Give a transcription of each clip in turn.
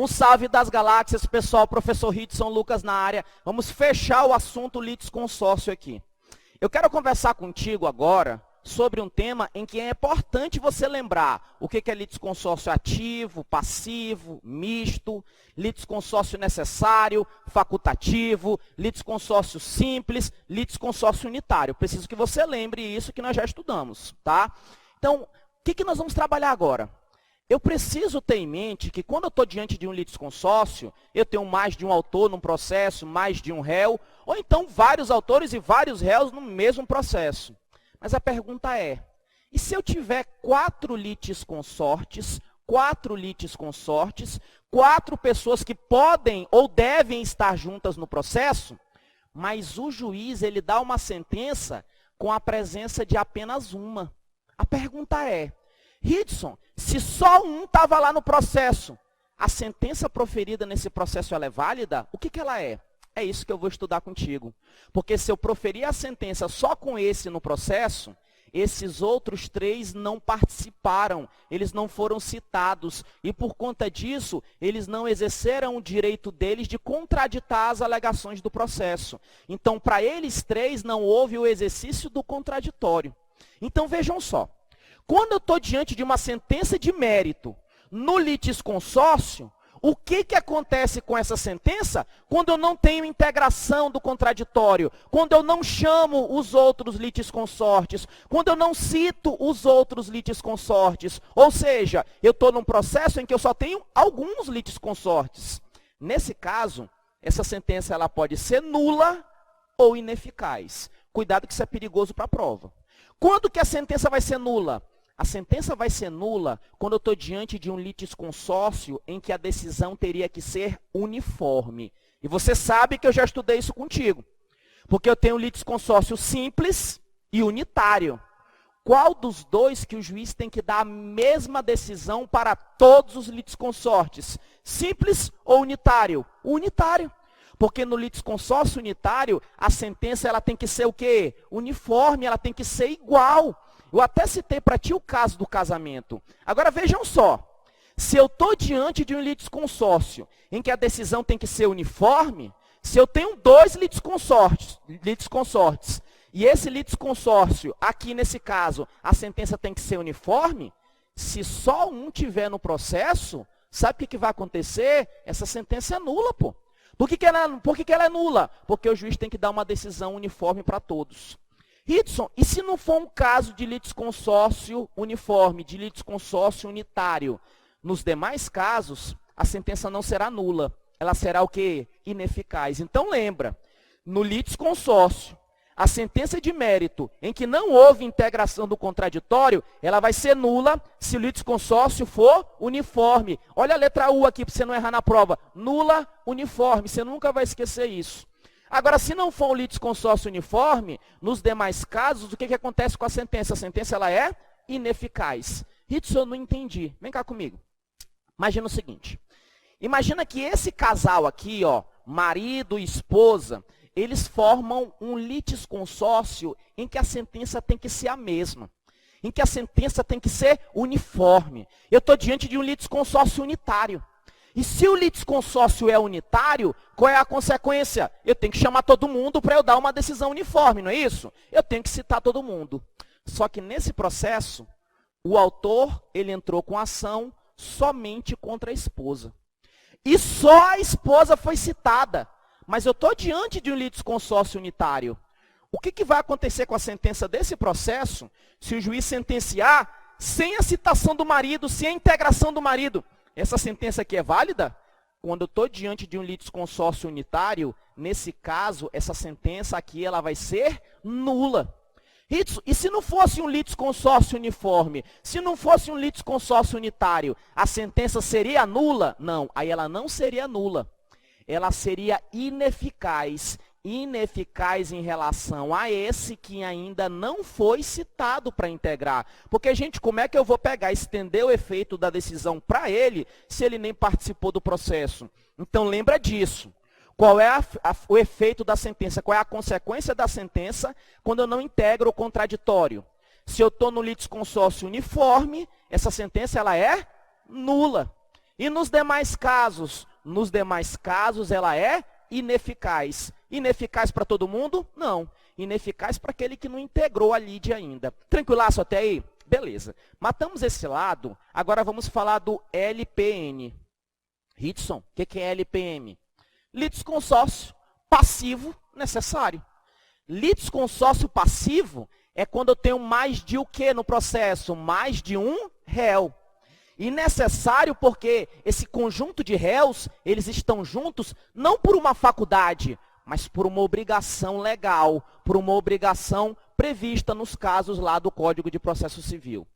Um salve das galáxias, pessoal, professor Ritson Lucas na área. Vamos fechar o assunto litisconsórcio aqui. Eu quero conversar contigo agora sobre um tema em que é importante você lembrar o que é litisconsórcio ativo, passivo, misto, litisconsórcio necessário, facultativo, litisconsórcio simples, litisconsórcio unitário. Preciso que você lembre isso que nós já estudamos, tá? Então, o que nós vamos trabalhar agora? Eu preciso ter em mente que quando eu estou diante de um litisconsórcio, eu tenho mais de um autor num processo, mais de um réu, ou então vários autores e vários réus no mesmo processo. Mas a pergunta é, e se eu tiver quatro litisconsortes, quatro pessoas que podem ou devem estar juntas no processo, mas o juiz ele dá uma sentença com a presença de apenas uma? A pergunta é, Ritson, se só um estava lá no processo, a sentença proferida nesse processo ela é válida? O que ela é? É isso que eu vou estudar contigo. Porque se eu proferir a sentença só com esse no processo, esses outros três não participaram, eles não foram citados. E por conta disso, eles não exerceram o direito deles de contraditar as alegações do processo. Então, para eles três, não houve o exercício do contraditório. Então, vejam só. Quando eu estou diante de uma sentença de mérito no litisconsórcio, o que acontece com essa sentença quando eu não tenho integração do contraditório, quando eu não chamo os outros litisconsortes, quando eu não cito os outros litisconsortes? Ou seja, eu estou num processo em que eu só tenho alguns litisconsortes. Nesse caso, essa sentença ela pode ser nula ou ineficaz. Cuidado que isso é perigoso para a prova. Quando que a sentença vai ser nula? A sentença vai ser nula quando eu estou diante de um litisconsórcio em que a decisão teria que ser uniforme. E você sabe que eu já estudei isso contigo. Porque eu tenho um litisconsórcio simples e unitário. Qual dos dois que o juiz tem que dar a mesma decisão para todos os litisconsortes? Simples ou unitário? O unitário. Porque no litisconsórcio unitário, a sentença ela tem que ser o quê? Uniforme, ela tem que ser igual. Eu até citei para ti o caso do casamento. Agora vejam só, se eu estou diante de um litisconsórcio em que a decisão tem que ser uniforme, se eu tenho dois litisconsortes, e esse litisconsórcio, aqui nesse caso, a sentença tem que ser uniforme, se só um tiver no processo, sabe o que vai acontecer? Essa sentença é nula, pô. Por que ela é nula? Porque o juiz tem que dar uma decisão uniforme para todos. Ritson, e se não for um caso de litisconsórcio uniforme, de litisconsórcio unitário? Nos demais casos, a sentença não será nula. Ela será o quê? Ineficaz. Então lembra, no litisconsórcio, a sentença de mérito em que não houve integração do contraditório, ela vai ser nula se o litisconsórcio for uniforme. Olha a letra U aqui para você não errar na prova. Nula, uniforme. Você nunca vai esquecer isso. Agora, se não for um litisconsórcio uniforme, nos demais casos, o que acontece com a sentença? A sentença ela é ineficaz. Ritson, eu não entendi. Vem cá comigo. Imagina o seguinte. Imagina que esse casal aqui, ó, marido e esposa, eles formam um litisconsórcio em que a sentença tem que ser a mesma. Em que a sentença tem que ser uniforme. Eu estou diante de um litisconsórcio unitário. E se o litisconsórcio é unitário, qual é a consequência? Eu tenho que chamar todo mundo para eu dar uma decisão uniforme, não é isso? Eu tenho que citar todo mundo. Só que nesse processo, o autor ele entrou com ação somente contra a esposa. E só a esposa foi citada. Mas eu estou diante de um litisconsórcio unitário. O que vai acontecer com a sentença desse processo se o juiz sentenciar sem a citação do marido, sem a integração do marido? Essa sentença aqui é válida? Quando eu estou diante de um litisconsórcio unitário, nesse caso, essa sentença aqui ela vai ser nula. E se não fosse um litisconsórcio uniforme? Se não fosse um litisconsórcio unitário, a sentença seria nula? Não, aí ela não seria nula. Ela seria ineficaz. Ineficaz em relação a esse que ainda não foi citado para integrar. Porque, gente, como é que eu vou pegar e estender o efeito da decisão para ele, se ele nem participou do processo? Então, lembra disso. Qual é o efeito da sentença? Qual é a consequência da sentença quando eu não integro o contraditório? Se eu estou no litisconsórcio uniforme, essa sentença ela é nula. E nos demais casos? Nos demais casos ela é ineficaz. Ineficaz para todo mundo? Não. Ineficaz para aquele que não integrou a lide ainda. Tranquilaço até aí? Beleza. Matamos esse lado, agora vamos falar do LPN. Ritson, o que é LPM? Litisconsórcio passivo necessário. Litisconsórcio passivo é quando eu tenho mais de o que no processo? Mais de um réu. E necessário porque esse conjunto de réus, eles estão juntos não por uma faculdade, mas por uma obrigação legal, por uma obrigação prevista nos casos lá do Código de Processo Civil.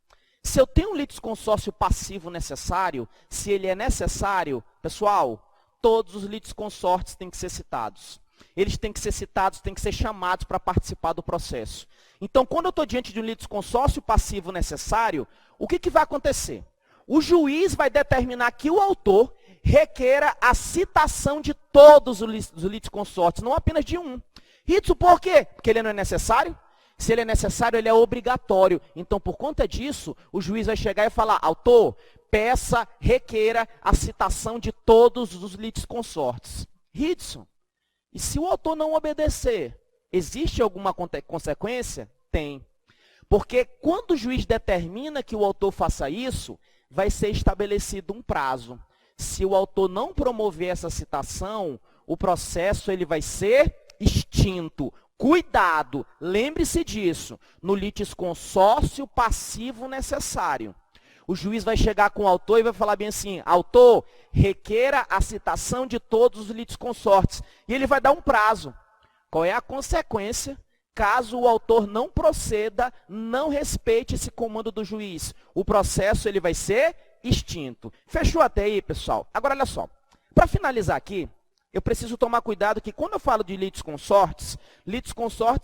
Se eu tenho um litisconsórcio passivo necessário, se ele é necessário, pessoal, todos os litisconsortes têm que ser citados. Eles têm que ser citados, têm que ser chamados para participar do processo. Então, quando eu estou diante de um litisconsórcio passivo necessário, o que vai acontecer? O juiz vai determinar que o autor requeira a citação de todos os litisconsortes, não apenas de um. Ritso, por quê? Porque ele não é necessário? Se ele é necessário, ele é obrigatório. Então, por conta disso, o juiz vai chegar e falar, autor, peça, requeira a citação de todos os litisconsortes. Ritson, e se o autor não obedecer, existe alguma consequência? Tem. Porque quando o juiz determina que o autor faça isso, vai ser estabelecido um prazo. Se o autor não promover essa citação, o processo ele vai ser extinto. Cuidado, lembre-se disso, no litisconsórcio passivo necessário. O juiz vai chegar com o autor e vai falar bem assim, autor, requeira a citação de todos os litisconsortes. E ele vai dar um prazo. Qual é a consequência caso o autor não proceda, não respeite esse comando do juiz? O processo ele vai ser extinto. Fechou até aí, pessoal? Agora, olha só. Para finalizar aqui, eu preciso tomar cuidado que quando eu falo de litisconsortes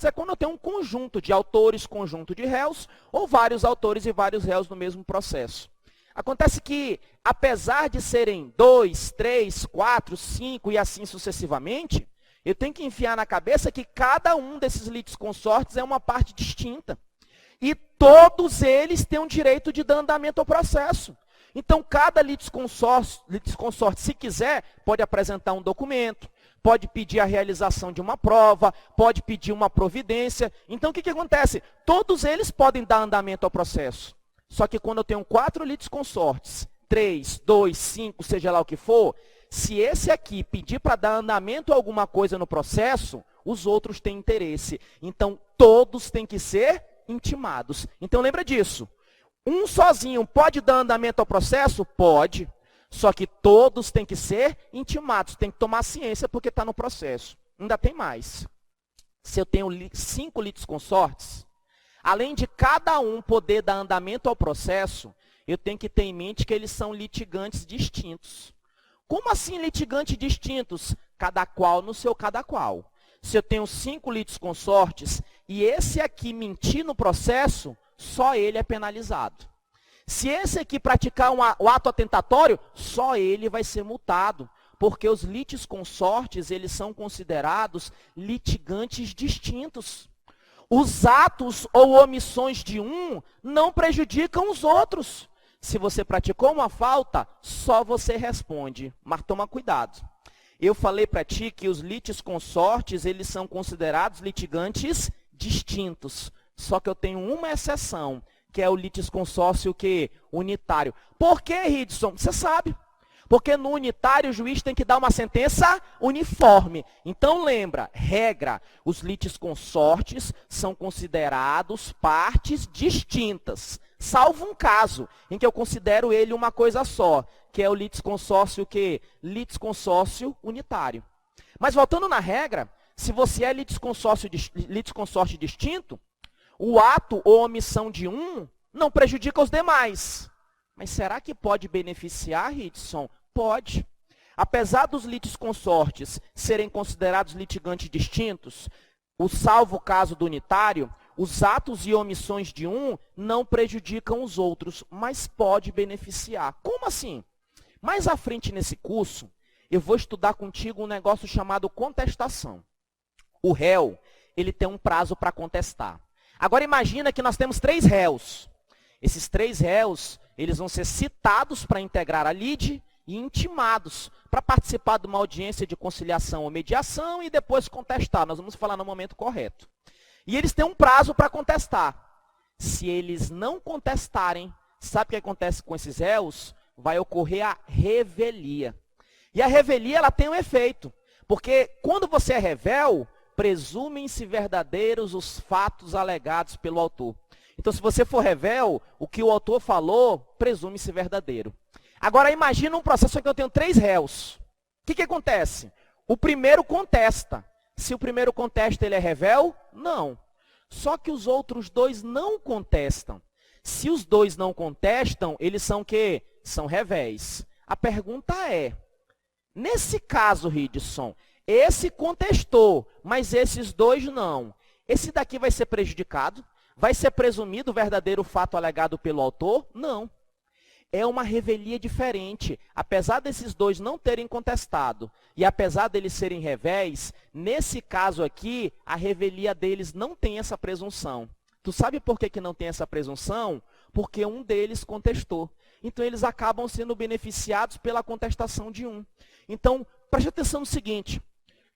é quando eu tenho um conjunto de autores, conjunto de réus, ou vários autores e vários réus no mesmo processo. Acontece que, apesar de serem 2, 3, 4, 5 e assim sucessivamente, eu tenho que enfiar na cabeça que cada um desses litisconsortes é uma parte distinta. E todos eles têm um direito de dar andamento ao processo. Então, cada litisconsorte, se quiser, pode apresentar um documento, pode pedir a realização de uma prova, pode pedir uma providência. Então, o que acontece? Todos eles podem dar andamento ao processo. Só que quando eu tenho 4 litisconsortes, 3, 2, 5, seja lá o que for, se esse aqui pedir para dar andamento a alguma coisa no processo, os outros têm interesse. Então, todos têm que ser intimados. Então, lembra disso. Um sozinho pode dar andamento ao processo? Pode. Só que todos têm que ser intimados, tem que tomar ciência porque está no processo. Ainda tem mais. Se eu tenho 5 litisconsortes, além de cada um poder dar andamento ao processo, eu tenho que ter em mente que eles são litigantes distintos. Como assim litigantes distintos? Cada qual no seu cada qual. Se eu tenho 5 litisconsortes e esse aqui mentir no processo, só ele é penalizado. Se esse aqui praticar o ato atentatório, só ele vai ser multado, porque os litisconsortes, eles são considerados litigantes distintos. Os atos ou omissões de um não prejudicam os outros. Se você praticou uma falta, só você responde, mas toma cuidado. Eu falei para ti que os litisconsortes, eles são considerados litigantes distintos. Só que eu tenho uma exceção, que é o litisconsórcio unitário. Por que, Ridson? Você sabe. Porque no unitário o juiz tem que dar uma sentença uniforme. Então lembra, regra, os litisconsortes são considerados partes distintas. Salvo um caso em que eu considero ele uma coisa só, que é o litisconsórcio litisconsórcio unitário. Mas voltando na regra, se você é litisconsorte distinto, o ato ou omissão de um não prejudica os demais. Mas será que pode beneficiar, Ritson? Pode. Apesar dos litisconsortes serem considerados litigantes distintos, o salvo caso do unitário, os atos e omissões de um não prejudicam os outros, mas pode beneficiar. Como assim? Mais à frente nesse curso, eu vou estudar contigo um negócio chamado contestação. O réu, ele tem um prazo para contestar. Agora imagina que nós temos 3 réus. Esses 3 réus, eles vão ser citados para integrar a lide e intimados para participar de uma audiência de conciliação ou mediação e depois contestar. Nós vamos falar no momento correto. E eles têm um prazo para contestar. Se eles não contestarem, sabe o que acontece com esses réus? Vai ocorrer a revelia. E a revelia ela tem um efeito, porque quando você é revel, presumem-se verdadeiros os fatos alegados pelo autor. Então, se você for revel, o que o autor falou, presume-se verdadeiro. Agora, imagina um processo em que eu tenho 3 réus. O que acontece? O primeiro contesta. Se o primeiro contesta, ele é revel? Não. Só que os outros 2 não contestam. Se os 2 não contestam, eles são o quê? São revéis. A pergunta é, nesse caso, Ridson, esse contestou, mas esses 2 não. Esse daqui vai ser prejudicado? Vai ser presumido o verdadeiro fato alegado pelo autor? Não. É uma revelia diferente. Apesar desses 2 não terem contestado e apesar deles serem revéis, nesse caso aqui, a revelia deles não tem essa presunção. Tu sabe por que não tem essa presunção? Porque um deles contestou. Então, eles acabam sendo beneficiados pela contestação de um. Então, preste atenção no seguinte.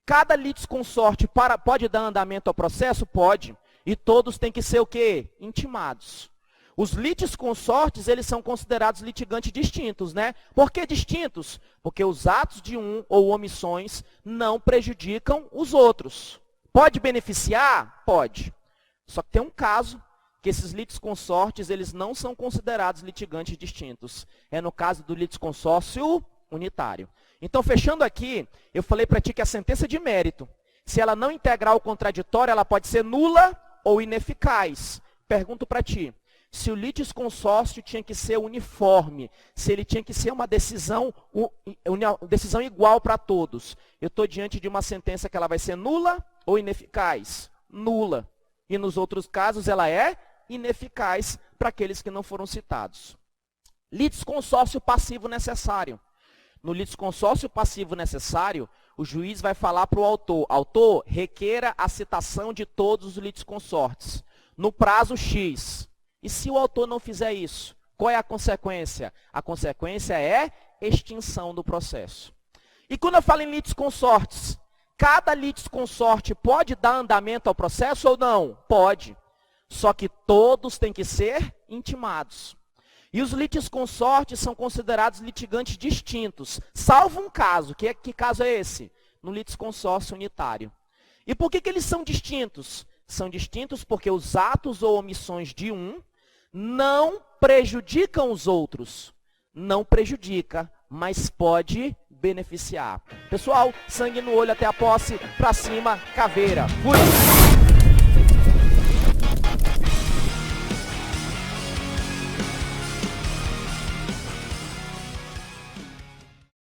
Cada litisconsorte pode dar andamento ao processo? Pode. E todos têm que ser o quê? Intimados. Os litisconsortes, eles são considerados litigantes distintos, né? Por que distintos? Porque os atos de um ou omissões não prejudicam os outros. Pode beneficiar? Pode. Só que tem um caso que esses litisconsortes, eles não são considerados litigantes distintos. É no caso do litisconsórcio unitário. Então, fechando aqui, eu falei para ti que a sentença de mérito, se ela não integrar o contraditório, ela pode ser nula ou ineficaz. Pergunto para ti, se o litisconsórcio tinha que ser uniforme, se ele tinha que ser uma decisão igual para todos, eu estou diante de uma sentença que ela vai ser nula ou ineficaz? Nula. E nos outros casos ela é ineficaz para aqueles que não foram citados. Litisconsórcio passivo necessário. No litisconsórcio passivo necessário, o juiz vai falar para o autor, autor, requeira a citação de todos os litisconsortes, no prazo X. E se o autor não fizer isso, qual é a consequência? A consequência é extinção do processo. E quando eu falo em litisconsortes, cada litisconsorte pode dar andamento ao processo ou não? Pode. Só que todos têm que ser intimados. E os litisconsortes são considerados litigantes distintos, salvo um caso. Que caso é esse? No litisconsórcio unitário. E por que eles são distintos? São distintos porque os atos ou omissões de um não prejudicam os outros. Não prejudica, mas pode beneficiar. Pessoal, sangue no olho até a posse, pra cima, caveira. Fui!